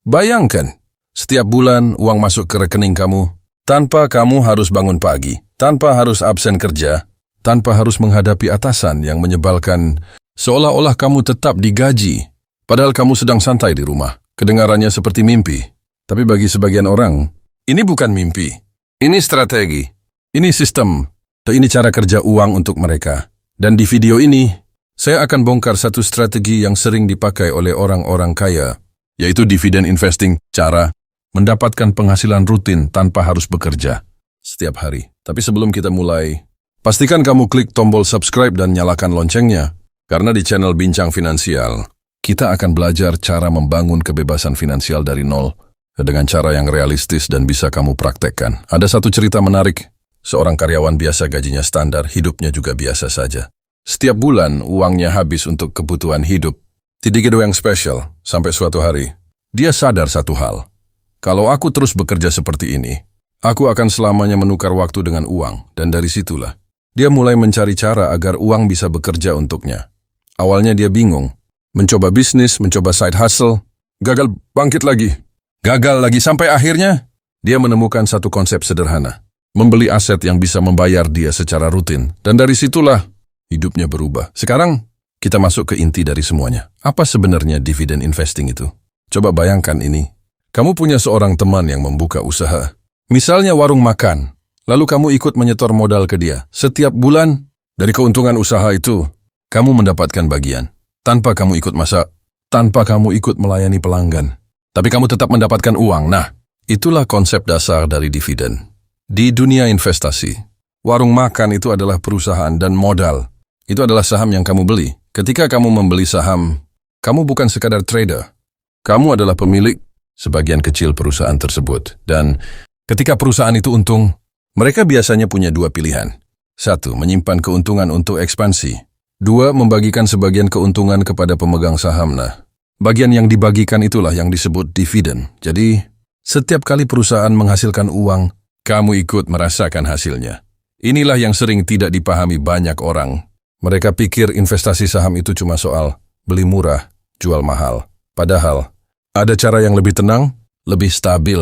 Bayangkan, setiap bulan uang masuk ke rekening kamu, tanpa kamu harus bangun pagi, tanpa harus absen kerja, tanpa harus menghadapi atasan yang menyebalkan, seolah-olah kamu tetap digaji, padahal kamu sedang santai di rumah. Kedengarannya seperti mimpi, tapi bagi sebagian orang, ini bukan mimpi. Ini strategi, ini sistem, dan ini cara kerja uang untuk mereka. Dan di video ini, saya akan bongkar satu strategi yang sering dipakai oleh orang-orang kaya, yaitu dividen investing, cara mendapatkan penghasilan rutin tanpa harus bekerja setiap hari. Tapi sebelum kita mulai, pastikan kamu klik tombol subscribe dan nyalakan loncengnya, karena di channel Bincang Finansial, kita akan belajar cara membangun kebebasan finansial dari nol dengan cara yang realistis dan bisa kamu praktekkan. Ada satu cerita menarik, seorang karyawan biasa gajinya standar, hidupnya juga biasa saja. Setiap bulan uangnya habis untuk kebutuhan hidup. Tidak ada yang spesial, sampai suatu hari, dia sadar satu hal. Kalau aku terus bekerja seperti ini, aku akan selamanya menukar waktu dengan uang, dan dari situlah, dia mulai mencari cara agar uang bisa bekerja untuknya. Awalnya dia bingung, mencoba bisnis, mencoba side hustle, gagal, bangkit lagi, gagal lagi, sampai akhirnya, dia menemukan satu konsep sederhana, membeli aset yang bisa membayar dia secara rutin, dan dari situlah, hidupnya berubah. Sekarang, kita masuk ke inti dari semuanya. Apa sebenarnya dividen investing itu? Coba bayangkan ini. Kamu punya seorang teman yang membuka usaha. Misalnya warung makan. Lalu kamu ikut menyetor modal ke dia. Setiap bulan, dari keuntungan usaha itu, kamu mendapatkan bagian. Tanpa kamu ikut masak, tanpa kamu ikut melayani pelanggan. Tapi kamu tetap mendapatkan uang. Nah, itulah konsep dasar dari dividen. Di dunia investasi, warung makan itu adalah perusahaan dan modal. Itu adalah saham yang kamu beli. Ketika kamu membeli saham, kamu bukan sekadar trader. Kamu adalah pemilik sebagian kecil perusahaan tersebut. Dan ketika perusahaan itu untung, mereka biasanya punya dua pilihan. Satu, menyimpan keuntungan untuk ekspansi. Dua, membagikan sebagian keuntungan kepada pemegang saham. Nah, bagian yang dibagikan itulah yang disebut dividen. Jadi, setiap kali perusahaan menghasilkan uang, kamu ikut merasakan hasilnya. Inilah yang sering tidak dipahami banyak orang. Mereka pikir investasi saham itu cuma soal beli murah, jual mahal. Padahal, ada cara yang lebih tenang, lebih stabil,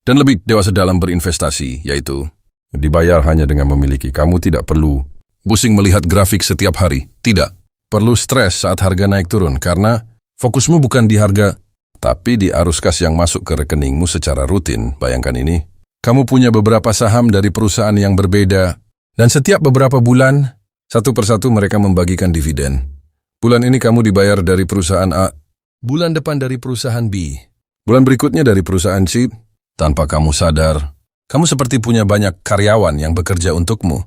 dan lebih dewasa dalam berinvestasi, yaitu dibayar hanya dengan memiliki. Kamu tidak perlu pusing melihat grafik setiap hari. Tidak. Perlu stres saat harga naik turun, karena fokusmu bukan di harga, tapi di arus kas yang masuk ke rekeningmu secara rutin. Bayangkan ini. Kamu punya beberapa saham dari perusahaan yang berbeda, dan setiap beberapa bulan, satu persatu mereka membagikan dividen. Bulan ini kamu dibayar dari perusahaan A, bulan depan dari perusahaan B, bulan berikutnya dari perusahaan C. Tanpa kamu sadar, kamu seperti punya banyak karyawan yang bekerja untukmu.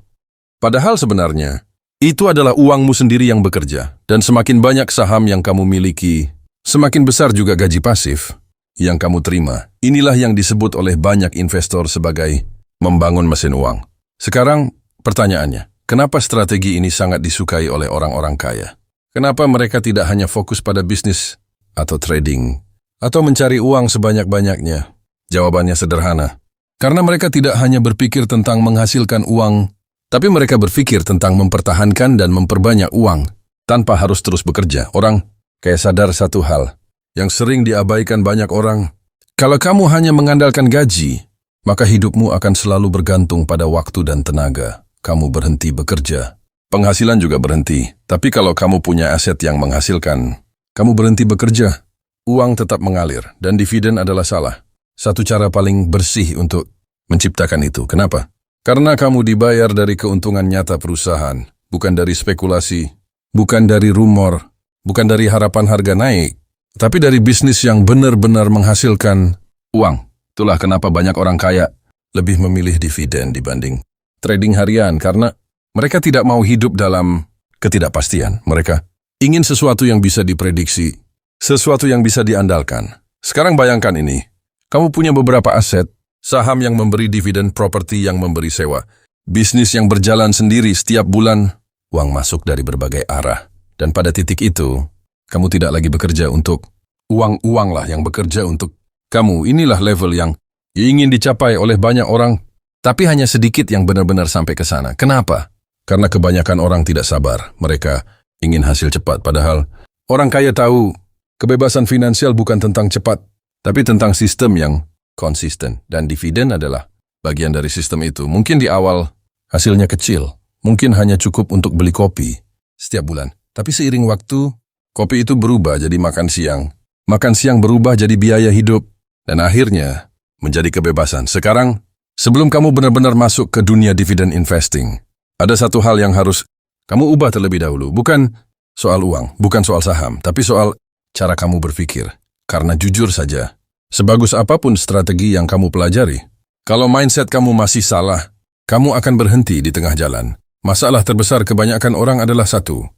Padahal sebenarnya, itu adalah uangmu sendiri yang bekerja. Dan semakin banyak saham yang kamu miliki, semakin besar juga gaji pasif yang kamu terima. Inilah yang disebut oleh banyak investor sebagai membangun mesin uang. Sekarang, pertanyaannya. Kenapa strategi ini sangat disukai oleh orang-orang kaya? Kenapa mereka tidak hanya fokus pada bisnis atau trading, atau mencari uang sebanyak-banyaknya? Jawabannya sederhana. Karena mereka tidak hanya berpikir tentang menghasilkan uang, tapi mereka berpikir tentang mempertahankan dan memperbanyak uang, tanpa harus terus bekerja. Orang kaya sadar satu hal, yang sering diabaikan banyak orang. Kalau kamu hanya mengandalkan gaji, maka hidupmu akan selalu bergantung pada waktu dan tenaga. Kamu berhenti bekerja, penghasilan juga berhenti. Tapi kalau kamu punya aset yang menghasilkan, kamu berhenti bekerja, uang tetap mengalir, dan dividen adalah salah satu cara paling bersih untuk menciptakan itu. Kenapa? Karena kamu dibayar dari keuntungan nyata perusahaan, bukan dari spekulasi, bukan dari rumor, bukan dari harapan harga naik, tapi dari bisnis yang benar-benar menghasilkan uang. Itulah kenapa banyak orang kaya lebih memilih dividen dibanding trading harian, karena mereka tidak mau hidup dalam ketidakpastian. Mereka ingin sesuatu yang bisa diprediksi, sesuatu yang bisa diandalkan. Sekarang bayangkan ini, kamu punya beberapa aset, saham yang memberi dividen, properti yang memberi sewa, bisnis yang berjalan sendiri setiap bulan, uang masuk dari berbagai arah. Dan pada titik itu, kamu tidak lagi bekerja untuk uang-uanglah yang bekerja untuk kamu. Inilah level yang ingin dicapai oleh banyak orang, tapi hanya sedikit yang benar-benar sampai ke sana. Kenapa? Karena kebanyakan orang tidak sabar. Mereka ingin hasil cepat. Padahal orang kaya tahu kebebasan finansial bukan tentang cepat, tapi tentang sistem yang konsisten. Dan dividen adalah bagian dari sistem itu. Mungkin di awal hasilnya kecil, mungkin hanya cukup untuk beli kopi setiap bulan. Tapi seiring waktu, kopi itu berubah jadi makan siang. Makan siang berubah jadi biaya hidup, dan akhirnya menjadi kebebasan. Sekarang, sebelum kamu benar-benar masuk ke dunia dividen investing, ada satu hal yang harus kamu ubah terlebih dahulu. Bukan soal uang, bukan soal saham, tapi soal cara kamu berpikir. Karena jujur saja, sebagus apapun strategi yang kamu pelajari, kalau mindset kamu masih salah, kamu akan berhenti di tengah jalan. Masalah terbesar kebanyakan orang adalah satu.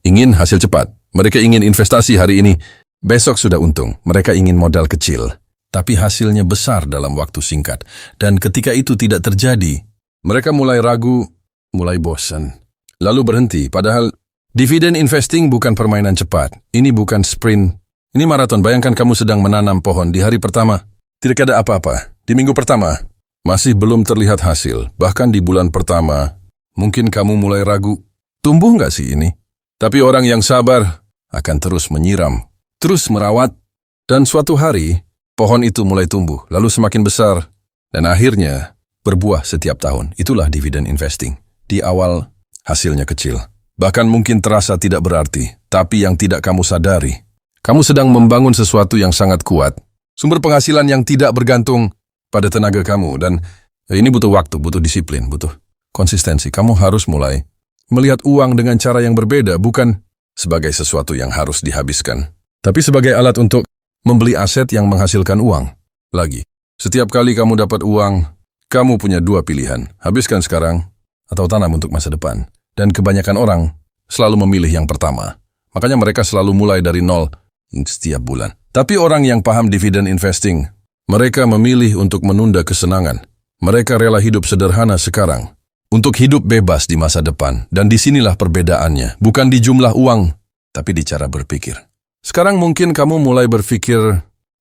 Ingin hasil cepat. Mereka ingin investasi hari ini, besok sudah untung. Mereka ingin modal kecil, tapi hasilnya besar dalam waktu singkat. Dan ketika itu tidak terjadi, mereka mulai ragu, mulai bosan, lalu berhenti. Padahal dividen investing bukan permainan cepat. Ini bukan sprint. Ini maraton. Bayangkan kamu sedang menanam pohon. Di hari pertama, tidak ada apa-apa. Di minggu pertama, masih belum terlihat hasil. Bahkan di bulan pertama, mungkin kamu mulai ragu, tumbuh nggak sih ini? Tapi orang yang sabar akan terus menyiram, terus merawat, dan suatu hari, pohon itu mulai tumbuh, lalu semakin besar, dan akhirnya berbuah setiap tahun. Itulah dividen investing. Di awal, hasilnya kecil. Bahkan mungkin terasa tidak berarti, tapi yang tidak kamu sadari, kamu sedang membangun sesuatu yang sangat kuat. Sumber penghasilan yang tidak bergantung pada tenaga kamu. Dan ini butuh waktu, butuh disiplin, butuh konsistensi. Kamu harus mulai melihat uang dengan cara yang berbeda, bukan sebagai sesuatu yang harus dihabiskan, tapi sebagai alat untuk membeli aset yang menghasilkan uang. Lagi, setiap kali kamu dapat uang, kamu punya dua pilihan. Habiskan sekarang atau tanam untuk masa depan. Dan kebanyakan orang selalu memilih yang pertama. Makanya mereka selalu mulai dari nol setiap bulan. Tapi orang yang paham dividen investing, mereka memilih untuk menunda kesenangan. Mereka rela hidup sederhana sekarang untuk hidup bebas di masa depan. Dan disinilah perbedaannya. Bukan di jumlah uang, tapi di cara berpikir. Sekarang mungkin kamu mulai berpikir,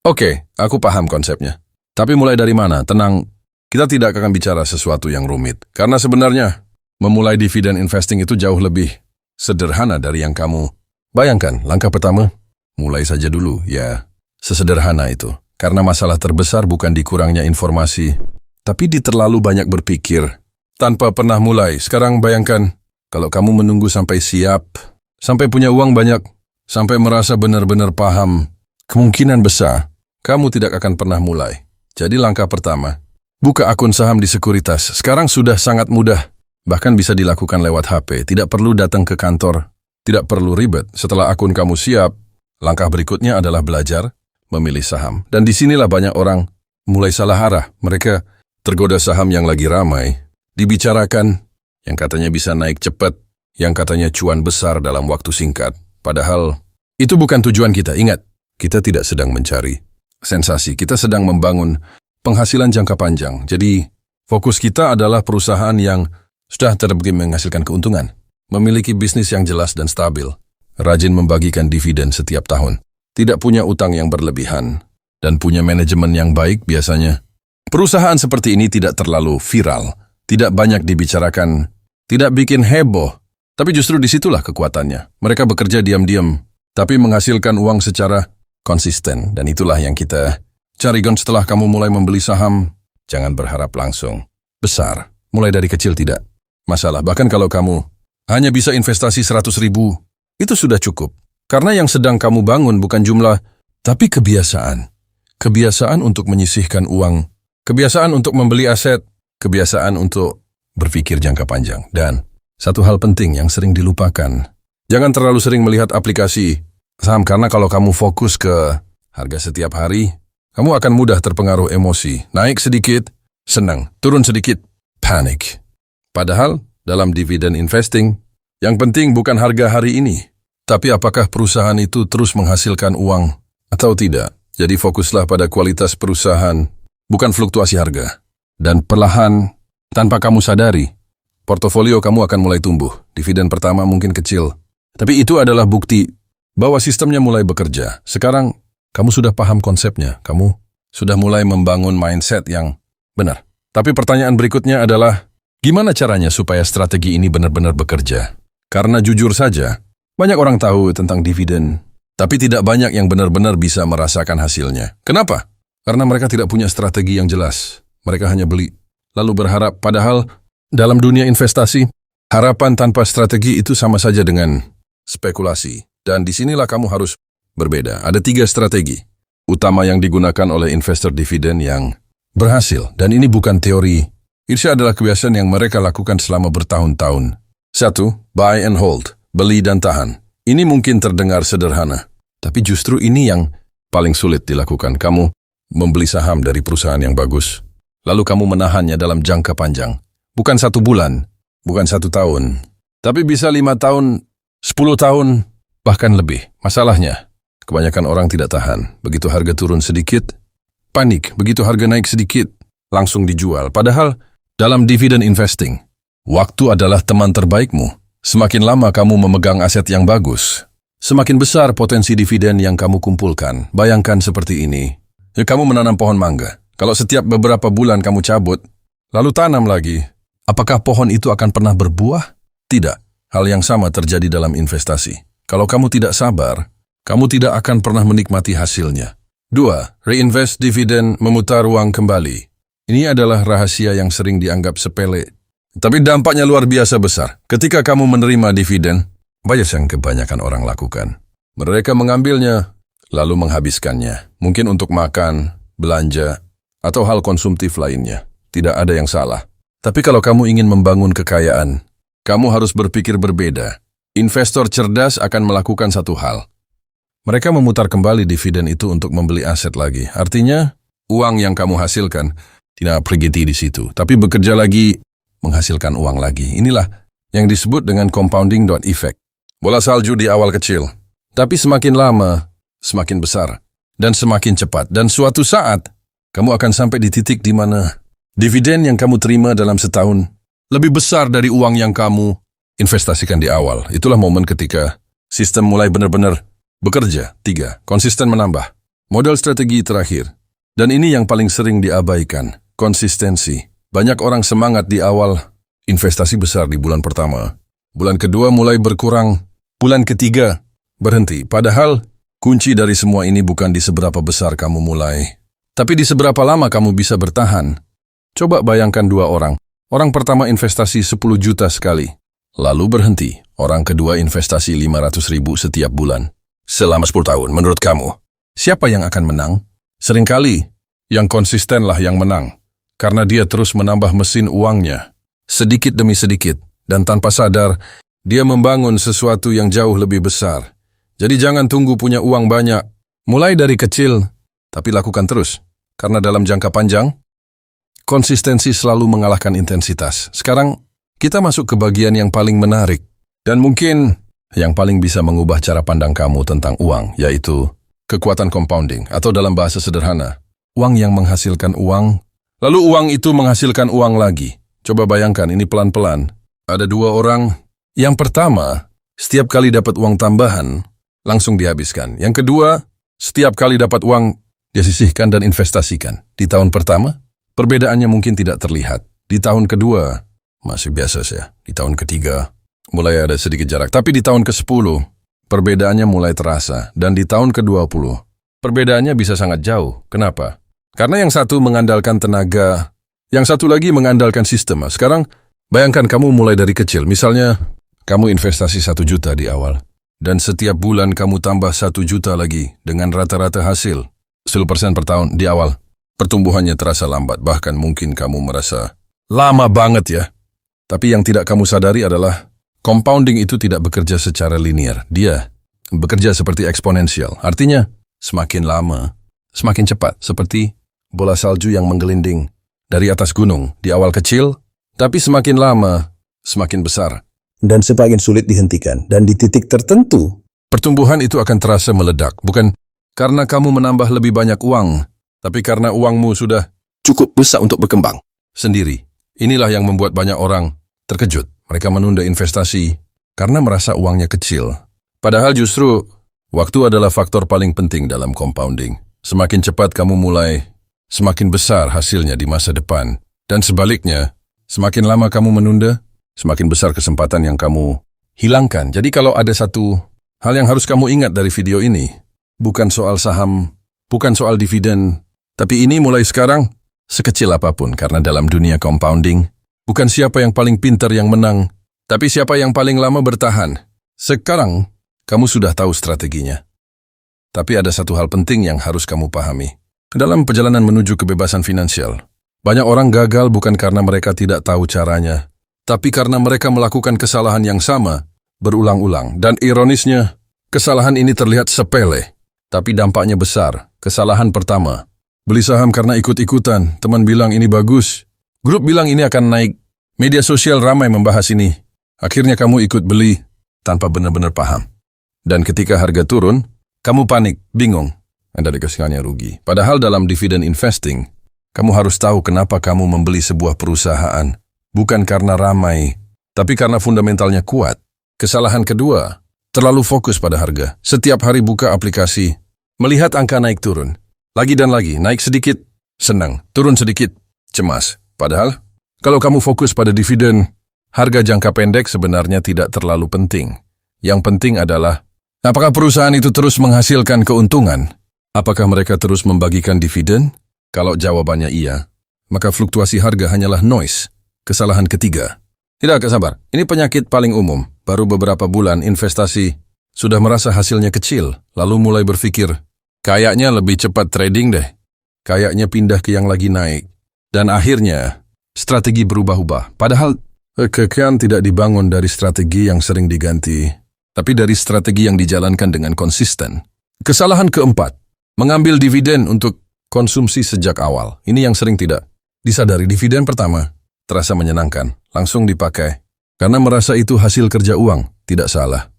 oke, aku paham konsepnya. Tapi mulai dari mana? Tenang, kita tidak akan bicara sesuatu yang rumit. Karena sebenarnya, memulai dividen investing itu jauh lebih sederhana dari yang kamu bayangkan. Langkah pertama, mulai saja dulu, ya. Sesederhana itu. Karena masalah terbesar bukan di kurangnya informasi, tapi di terlalu banyak berpikir tanpa pernah mulai. Sekarang bayangkan, kalau kamu menunggu sampai siap, sampai punya uang banyak, sampai merasa benar-benar paham, kemungkinan besar, kamu tidak akan pernah mulai. Jadi langkah pertama, buka akun saham di sekuritas. Sekarang sudah sangat mudah. Bahkan bisa dilakukan lewat HP. Tidak perlu datang ke kantor. Tidak perlu ribet. Setelah akun kamu siap, langkah berikutnya adalah belajar memilih saham. Dan disinilah banyak orang mulai salah arah. Mereka tergoda saham yang lagi ramai, dibicarakan, yang katanya bisa naik cepat, yang katanya cuan besar dalam waktu singkat. Padahal, itu bukan tujuan kita. Ingat, kita tidak sedang mencari sensasi. Kita sedang membangun penghasilan jangka panjang. Jadi, fokus kita adalah perusahaan yang sudah terbukti menghasilkan keuntungan, memiliki bisnis yang jelas dan stabil, rajin membagikan dividen setiap tahun, tidak punya utang yang berlebihan, dan punya manajemen yang baik biasanya. Perusahaan seperti ini tidak terlalu viral, tidak banyak dibicarakan, tidak bikin heboh, tapi justru disitulah kekuatannya. Mereka bekerja diam-diam, tapi menghasilkan uang secara konsisten, dan itulah yang kita cari. Setelah kamu mulai membeli saham, jangan berharap langsung besar. Mulai dari kecil tidak masalah. Bahkan kalau kamu hanya bisa investasi 100.000, itu sudah cukup. Karena yang sedang kamu bangun bukan jumlah, tapi kebiasaan. Kebiasaan untuk menyisihkan uang, kebiasaan untuk membeli aset, kebiasaan untuk berpikir jangka panjang. Dan satu hal penting yang sering dilupakan, jangan terlalu sering melihat aplikasi saham, karena kalau kamu fokus ke harga setiap hari, kamu akan mudah terpengaruh emosi. Naik sedikit, senang. Turun sedikit, panik. Padahal, dalam dividen investing, yang penting bukan harga hari ini, tapi apakah perusahaan itu terus menghasilkan uang atau tidak. Jadi fokuslah pada kualitas perusahaan, bukan fluktuasi harga. Dan perlahan, tanpa kamu sadari, portofolio kamu akan mulai tumbuh. Dividen pertama mungkin kecil, tapi itu adalah bukti bahwa sistemnya mulai bekerja. Sekarang, kamu sudah paham konsepnya. Kamu sudah mulai membangun mindset yang benar. Tapi pertanyaan berikutnya adalah, gimana caranya supaya strategi ini benar-benar bekerja? Karena jujur saja, banyak orang tahu tentang dividen, Tapi tidak banyak yang benar-benar bisa merasakan hasilnya. Kenapa? Karena mereka tidak punya strategi yang jelas. Mereka hanya beli, lalu berharap. Padahal dalam dunia investasi, harapan tanpa strategi itu sama saja dengan spekulasi. Dan disinilah kamu harus berbeda. Ada 3 strategi utama yang digunakan oleh investor dividen yang berhasil. Dan ini bukan teori. Ini adalah kebiasaan yang mereka lakukan selama bertahun-tahun. 1. Buy and hold. Beli dan tahan. Ini mungkin terdengar sederhana. Tapi justru ini yang paling sulit dilakukan. Kamu membeli saham dari perusahaan yang bagus. Lalu kamu menahannya dalam jangka panjang. Bukan 1 bulan. Bukan 1 tahun. Tapi bisa 5 tahun, 10 tahun, bahkan lebih. Masalahnya, kebanyakan orang tidak tahan. Begitu harga turun sedikit, panik. Begitu harga naik sedikit, langsung dijual. Padahal, dalam dividen investing, waktu adalah teman terbaikmu. Semakin lama kamu memegang aset yang bagus, semakin besar potensi dividen yang kamu kumpulkan. Bayangkan seperti ini. Kamu menanam pohon mangga. Kalau setiap beberapa bulan kamu cabut, lalu tanam lagi, apakah pohon itu akan pernah berbuah? Tidak. Hal yang sama terjadi dalam investasi. Kalau kamu tidak sabar, kamu tidak akan pernah menikmati hasilnya. 2. Reinvest dividen, memutar uang kembali. Ini adalah rahasia yang sering dianggap sepele, tapi dampaknya luar biasa besar. Ketika kamu menerima dividen, banyak yang kebanyakan orang lakukan. Mereka mengambilnya, lalu menghabiskannya. Mungkin untuk makan, belanja, atau hal konsumtif lainnya. Tidak ada yang salah. Tapi kalau kamu ingin membangun kekayaan, kamu harus berpikir berbeda. Investor cerdas akan melakukan satu hal. Mereka memutar kembali dividen itu untuk membeli aset lagi. Artinya, uang yang kamu hasilkan tidak pergi di situ, tapi bekerja lagi, menghasilkan uang lagi. Inilah yang disebut dengan compounding effect. Bola salju di awal kecil, tapi semakin lama, semakin besar, dan semakin cepat. Dan suatu saat, kamu akan sampai di titik di mana dividen yang kamu terima dalam setahun lebih besar dari uang yang kamu investasikan di awal. Itulah momen ketika sistem mulai benar-benar bekerja. 3. Konsisten menambah. Model strategi terakhir. Dan ini yang paling sering diabaikan. Konsistensi. Banyak orang semangat di awal investasi besar di bulan pertama. Bulan kedua mulai berkurang. Bulan ketiga berhenti. Padahal kunci dari semua ini bukan di seberapa besar kamu mulai, tapi di seberapa lama kamu bisa bertahan. Coba bayangkan 2 orang. Orang pertama investasi 10 juta sekali, lalu berhenti. Orang kedua investasi 500.000 setiap bulan. Selama 10 tahun, menurut kamu, siapa yang akan menang? Seringkali, yang konsistenlah yang menang. Karena dia terus menambah mesin uangnya, sedikit demi sedikit, dan tanpa sadar, dia membangun sesuatu yang jauh lebih besar. Jadi jangan tunggu punya uang banyak. Mulai dari kecil, tapi lakukan terus. Karena dalam jangka panjang, konsistensi selalu mengalahkan intensitas. Sekarang, kita masuk ke bagian yang paling menarik, dan mungkin yang paling bisa mengubah cara pandang kamu tentang uang, yaitu kekuatan compounding, atau dalam bahasa sederhana, uang yang menghasilkan uang, lalu uang itu menghasilkan uang lagi. Coba bayangkan ini pelan-pelan. Ada 2 orang. Yang pertama, setiap kali dapat uang tambahan, langsung dihabiskan. Yang kedua, setiap kali dapat uang, dia sisihkan dan investasikan. Di tahun pertama, perbedaannya mungkin tidak terlihat. Di tahun kedua, masih biasa saja. Di tahun ketiga, mulai ada sedikit jarak. Tapi di tahun ke-10, perbedaannya mulai terasa. Dan di tahun ke-20, perbedaannya bisa sangat jauh. Kenapa? Karena yang satu mengandalkan tenaga, yang satu lagi mengandalkan sistem. Sekarang, bayangkan kamu mulai dari kecil. Misalnya, kamu investasi 1 juta di awal. Dan setiap bulan kamu tambah 1 juta lagi dengan rata-rata hasil 10% per tahun di awal. Pertumbuhannya terasa lambat, bahkan mungkin kamu merasa lama banget ya. Tapi yang tidak kamu sadari adalah compounding itu tidak bekerja secara linear. Dia bekerja seperti eksponensial. Artinya, semakin lama, semakin cepat. Seperti bola salju yang menggelinding dari atas gunung. Di awal kecil, tapi semakin lama, semakin besar. Dan semakin sulit dihentikan. Dan di titik tertentu, pertumbuhan itu akan terasa meledak. Bukan karena kamu menambah lebih banyak uang, tapi karena uangmu sudah cukup besar untuk berkembang sendiri. Inilah yang membuat banyak orang terkejut. Mereka menunda investasi karena merasa uangnya kecil. Padahal justru, waktu adalah faktor paling penting dalam compounding. Semakin cepat kamu mulai, semakin besar hasilnya di masa depan. Dan sebaliknya, semakin lama kamu menunda, semakin besar kesempatan yang kamu hilangkan. Jadi kalau ada satu Hal yang harus kamu ingat dari video ini, bukan soal saham, bukan soal dividen, tapi ini mulai sekarang, sekecil apapun, karena dalam dunia compounding, bukan siapa yang paling pintar yang menang, tapi siapa yang paling lama bertahan. Sekarang, kamu sudah tahu strateginya. Tapi ada satu hal penting yang harus kamu pahami. Dalam perjalanan menuju kebebasan finansial, banyak orang gagal bukan karena mereka tidak tahu caranya, tapi karena mereka melakukan kesalahan yang sama, berulang-ulang. Dan ironisnya, kesalahan ini terlihat sepele, tapi dampaknya besar. Kesalahan pertama, beli saham karena ikut-ikutan. Teman bilang ini bagus, grup bilang ini akan naik, media sosial ramai membahas ini. Akhirnya kamu ikut beli tanpa benar-benar paham. Dan ketika harga turun, kamu panik, bingung, Anda dikasihkannya rugi. Padahal dalam dividen investing, kamu harus tahu kenapa kamu membeli sebuah perusahaan. Bukan karena ramai, tapi karena fundamentalnya kuat. Kesalahan kedua, terlalu fokus pada harga. Setiap hari buka aplikasi, melihat angka naik turun. Lagi dan lagi, naik sedikit, senang. Turun sedikit, cemas. Padahal, kalau kamu fokus pada dividen, harga jangka pendek sebenarnya tidak terlalu penting. Yang penting adalah, apakah perusahaan itu terus menghasilkan keuntungan? Apakah mereka terus membagikan dividen? Kalau jawabannya iya, maka fluktuasi harga hanyalah noise. Kesalahan ketiga. Tidak, sabar. Ini penyakit paling umum. Baru beberapa bulan investasi, sudah merasa hasilnya kecil, lalu mulai berpikir, kayaknya lebih cepat trading deh. Kayaknya pindah ke yang lagi naik. Dan akhirnya, strategi berubah-ubah. Padahal, kekayaan tidak dibangun dari strategi yang sering diganti, tapi dari strategi yang dijalankan dengan konsisten. Kesalahan keempat, mengambil dividen untuk konsumsi sejak awal. Ini yang sering tidak disadari. Dividen pertama, terasa menyenangkan, langsung dipakai. Karena merasa itu hasil kerja uang, tidak salah.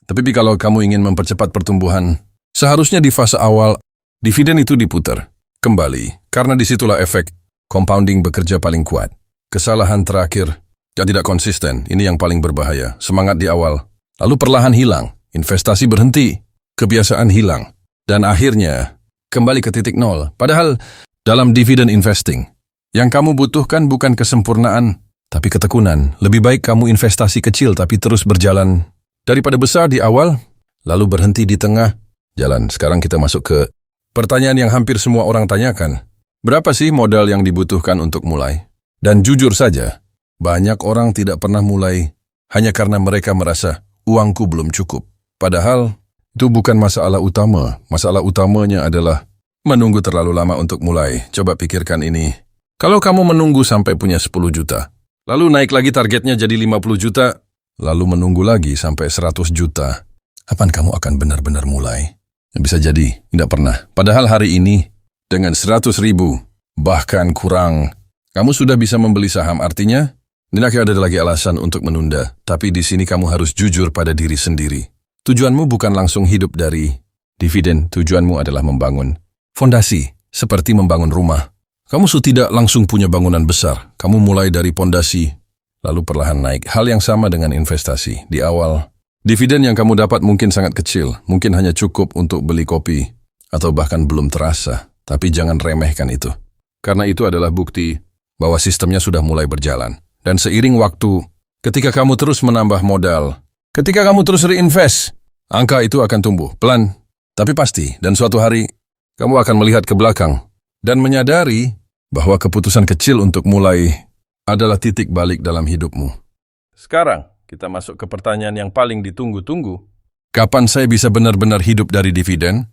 Tapi kalau kamu ingin mempercepat pertumbuhan, seharusnya di fase awal, dividen itu diputar kembali. Karena disitulah efek compounding bekerja paling kuat. Kesalahan terakhir, tidak konsisten, ini yang paling berbahaya. Semangat di awal, lalu perlahan hilang, investasi berhenti, kebiasaan hilang, dan akhirnya kembali ke titik nol. Padahal dalam dividen investing, yang kamu butuhkan bukan kesempurnaan, tapi ketekunan. Lebih baik kamu investasi kecil tapi terus berjalan, daripada besar di awal, lalu berhenti di tengah jalan. Sekarang kita masuk ke pertanyaan yang hampir semua orang tanyakan. Berapa sih modal yang dibutuhkan untuk mulai? Dan jujur saja, banyak orang tidak pernah mulai hanya karena mereka merasa uangku belum cukup. Padahal itu bukan masalah utama. Masalah utamanya adalah menunggu terlalu lama untuk mulai. Coba pikirkan ini. Kalau kamu menunggu sampai punya 10 juta, lalu naik lagi targetnya jadi 50 juta, lalu menunggu lagi sampai 100 juta, kapan kamu akan benar-benar mulai? Bisa jadi, tidak pernah. Padahal hari ini, dengan 100 ribu, bahkan kurang, kamu sudah bisa membeli saham. Artinya, tidak ada lagi alasan untuk menunda. Tapi di sini kamu harus jujur pada diri sendiri. Tujuanmu bukan langsung hidup dari dividen. Tujuanmu adalah membangun fondasi, seperti membangun rumah. Kamu tidak langsung punya bangunan besar. Kamu mulai dari pondasi, lalu perlahan naik. Hal yang sama dengan investasi. Di awal, dividen yang kamu dapat mungkin sangat kecil. Mungkin hanya cukup untuk beli kopi, atau bahkan belum terasa. Tapi jangan remehkan itu. Karena itu adalah bukti bahwa sistemnya sudah mulai berjalan. Dan seiring waktu, ketika kamu terus menambah modal, ketika kamu terus reinvest, angka itu akan tumbuh, pelan, tapi pasti. Dan suatu hari, kamu akan melihat ke belakang dan menyadari bahwa keputusan kecil untuk mulai adalah titik balik dalam hidupmu. Sekarang, kita masuk ke pertanyaan yang paling ditunggu-tunggu. Kapan saya bisa benar-benar hidup dari dividen?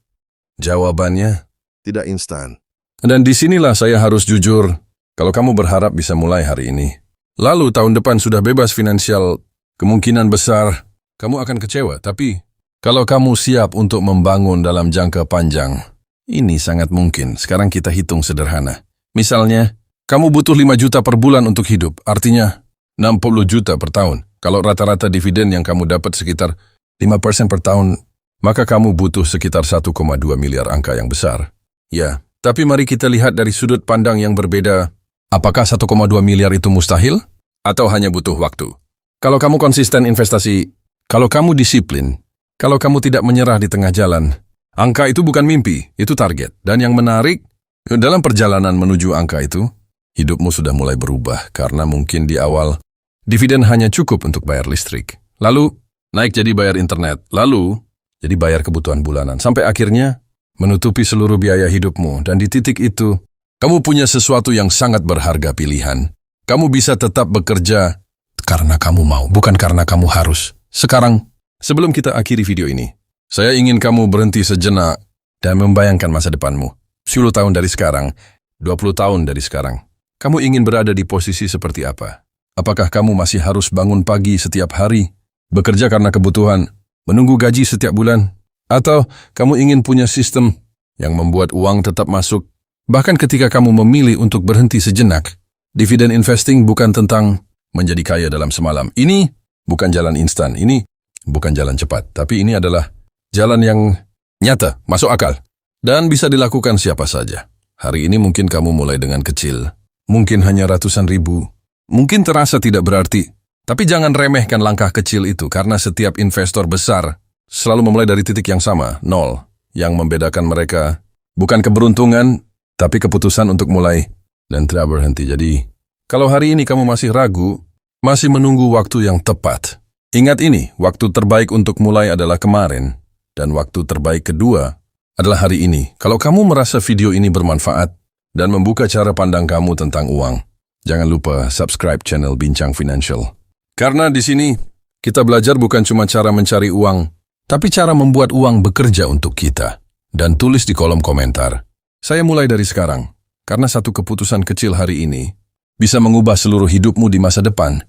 Jawabannya, tidak instan. Dan disinilah saya harus jujur, kalau kamu berharap bisa mulai hari ini, lalu tahun depan sudah bebas finansial, kemungkinan besar kamu akan kecewa. Tapi kalau kamu siap untuk membangun dalam jangka panjang, ini sangat mungkin. Sekarang kita hitung sederhana. Misalnya, kamu butuh 5 juta per bulan untuk hidup, artinya 60 juta per tahun. Kalau rata-rata dividen yang kamu dapat sekitar 5% per tahun, maka kamu butuh sekitar 1,2 miliar, angka yang besar. Ya, tapi mari kita lihat dari sudut pandang yang berbeda. Apakah 1,2 miliar itu mustahil? Atau hanya butuh waktu? Kalau kamu konsisten investasi, kalau kamu disiplin, kalau kamu tidak menyerah di tengah jalan, angka itu bukan mimpi, itu target. Dan yang menarik, dalam perjalanan menuju angka itu, hidupmu sudah mulai berubah. Karena mungkin di awal, dividen hanya cukup untuk bayar listrik. Lalu, naik jadi bayar internet, lalu jadi bayar kebutuhan bulanan, sampai akhirnya menutupi seluruh biaya hidupmu. Dan di titik itu, kamu punya sesuatu yang sangat berharga pilihan. Kamu bisa tetap bekerja karena kamu mau, bukan karena kamu harus. Sekarang, sebelum kita akhiri video ini, saya ingin kamu berhenti sejenak dan membayangkan masa depanmu. 10 tahun dari sekarang, 20 tahun dari sekarang. Kamu ingin berada di posisi seperti apa? Apakah kamu masih harus bangun pagi setiap hari, bekerja karena kebutuhan, menunggu gaji setiap bulan? Atau kamu ingin punya sistem yang membuat uang tetap masuk, bahkan ketika kamu memilih untuk berhenti sejenak? Dividend investing bukan tentang menjadi kaya dalam semalam. Ini bukan jalan instan, ini bukan jalan cepat, tapi ini adalah jalan yang nyata, masuk akal, dan bisa dilakukan siapa saja. Hari ini mungkin kamu mulai dengan kecil, mungkin hanya ratusan ribu, mungkin terasa tidak berarti, tapi jangan remehkan langkah kecil itu, karena setiap investor besar selalu memulai dari titik yang sama, nol. Yang membedakan mereka bukan keberuntungan, tapi keputusan untuk mulai dan tidak berhenti. Jadi, kalau hari ini kamu masih ragu, masih menunggu waktu yang tepat, ingat ini, waktu terbaik untuk mulai adalah kemarin, dan waktu terbaik kedua adalah hari ini. Kalau kamu merasa video ini bermanfaat dan membuka cara pandang kamu tentang uang, jangan lupa subscribe channel Bincang Financial. Karena di sini, kita belajar bukan cuma cara mencari uang, tapi cara membuat uang bekerja untuk kita. Dan tulis di kolom komentar, saya mulai dari sekarang. Karena satu keputusan kecil hari ini bisa mengubah seluruh hidupmu di masa depan.